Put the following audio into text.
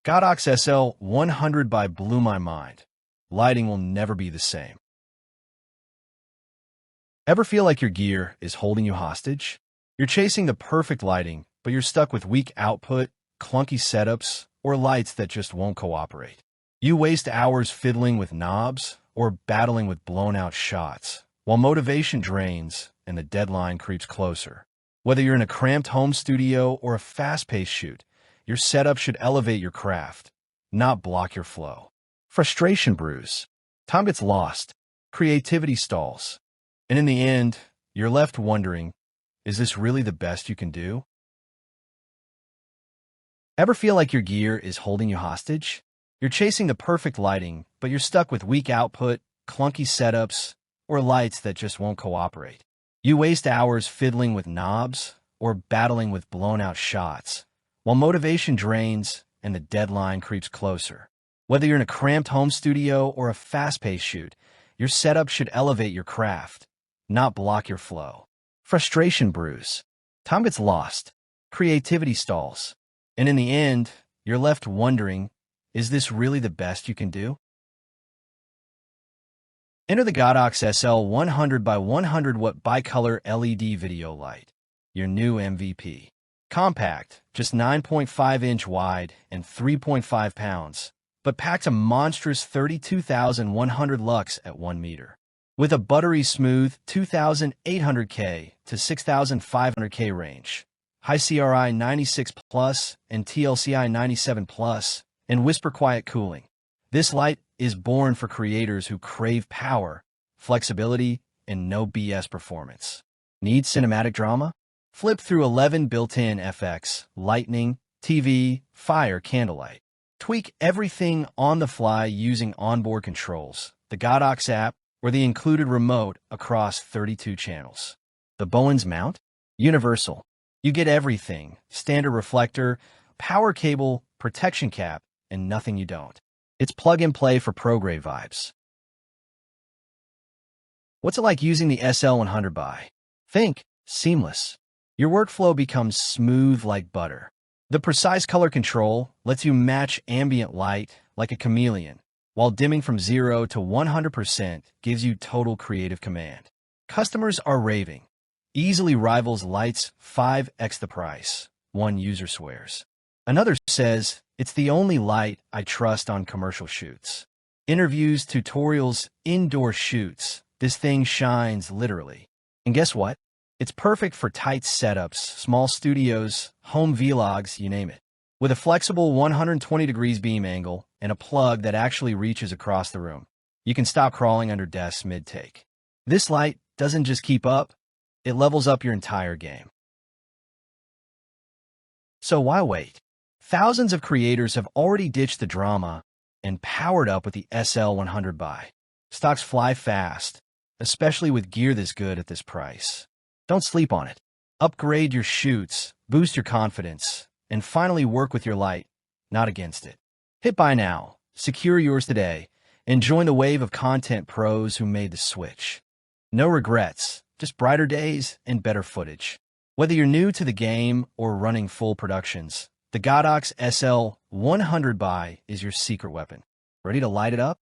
Godox SL100Bi blew my mind. Lighting will never be the same. Ever feel like your gear is holding you hostage? You're chasing the perfect lighting, but you're stuck with weak output, clunky setups, or lights that just won't cooperate. You waste hours fiddling with knobs or battling with blown-out shots, while motivation drains and the deadline creeps closer. Whether you're in a cramped home studio or a fast-paced shoot, your setup should elevate your craft, not block your flow. Frustration brews. Time gets lost. Creativity stalls. And in the end, you're left wondering, is this really the best you can do? Ever feel like your gear is holding you hostage? You're chasing the perfect lighting, but you're stuck with weak output, clunky setups, or lights that just won't cooperate. You waste hours fiddling with knobs or battling with blown-out shots, while motivation drains and the deadline creeps closer. Whether you're in a cramped home studio or a fast-paced shoot, your setup should elevate your craft, not block your flow. Frustration brews. Time gets lost. Creativity stalls. And in the end, you're left wondering, is this really the best you can do? Enter the Godox SL100 by 100-watt bicolor LED video light, your new MVP. Compact, just 9.5-inch wide and 3.5 pounds, but packs a monstrous 32,100 lux at 1 meter. With a buttery smooth 2,800K to 6,500K range, high CRI 96 Plus and TLCI 97 Plus, and whisper quiet cooling. This light is born for creators who crave power, flexibility, and no BS performance. Need cinematic drama? Flip through 11 built-in FX, lightning, TV, fire, candlelight. Tweak everything on the fly using onboard controls, the Godox app, or the included remote across 32 channels. The Bowens mount? Universal. You get everything: standard reflector, power cable, protection cap, and nothing you don't. It's plug-and-play for pro-grade vibes. What's it like using the SL100Bi? Think seamless. Your workflow becomes smooth like butter. The precise color control lets you match ambient light like a chameleon, while dimming from 0 to 100% gives you total creative command. Customers are raving. Easily rivals lights 5x the price, one user swears. Another says, it's the only light I trust on commercial shoots. Interviews, tutorials, indoor shoots, this thing shines literally. And guess what? It's perfect for tight setups, small studios, home vlogs, you name it. With a flexible 120 degrees beam angle and a plug that actually reaches across the room, you can stop crawling under desks mid-take. This light doesn't just keep up, it levels up your entire game. So why wait? Thousands of creators have already ditched the drama and powered up with the SL100Bi. Stocks fly fast, especially with gear this good at this price. Don't sleep on it. Upgrade your shoots, boost your confidence, and finally work with your light, not against it. Hit buy now, secure yours today, and join the wave of content pros who made the switch. No regrets, just brighter days and better footage. Whether you're new to the game or running full productions, the Godox SL100Bi is your secret weapon. Ready to light it up?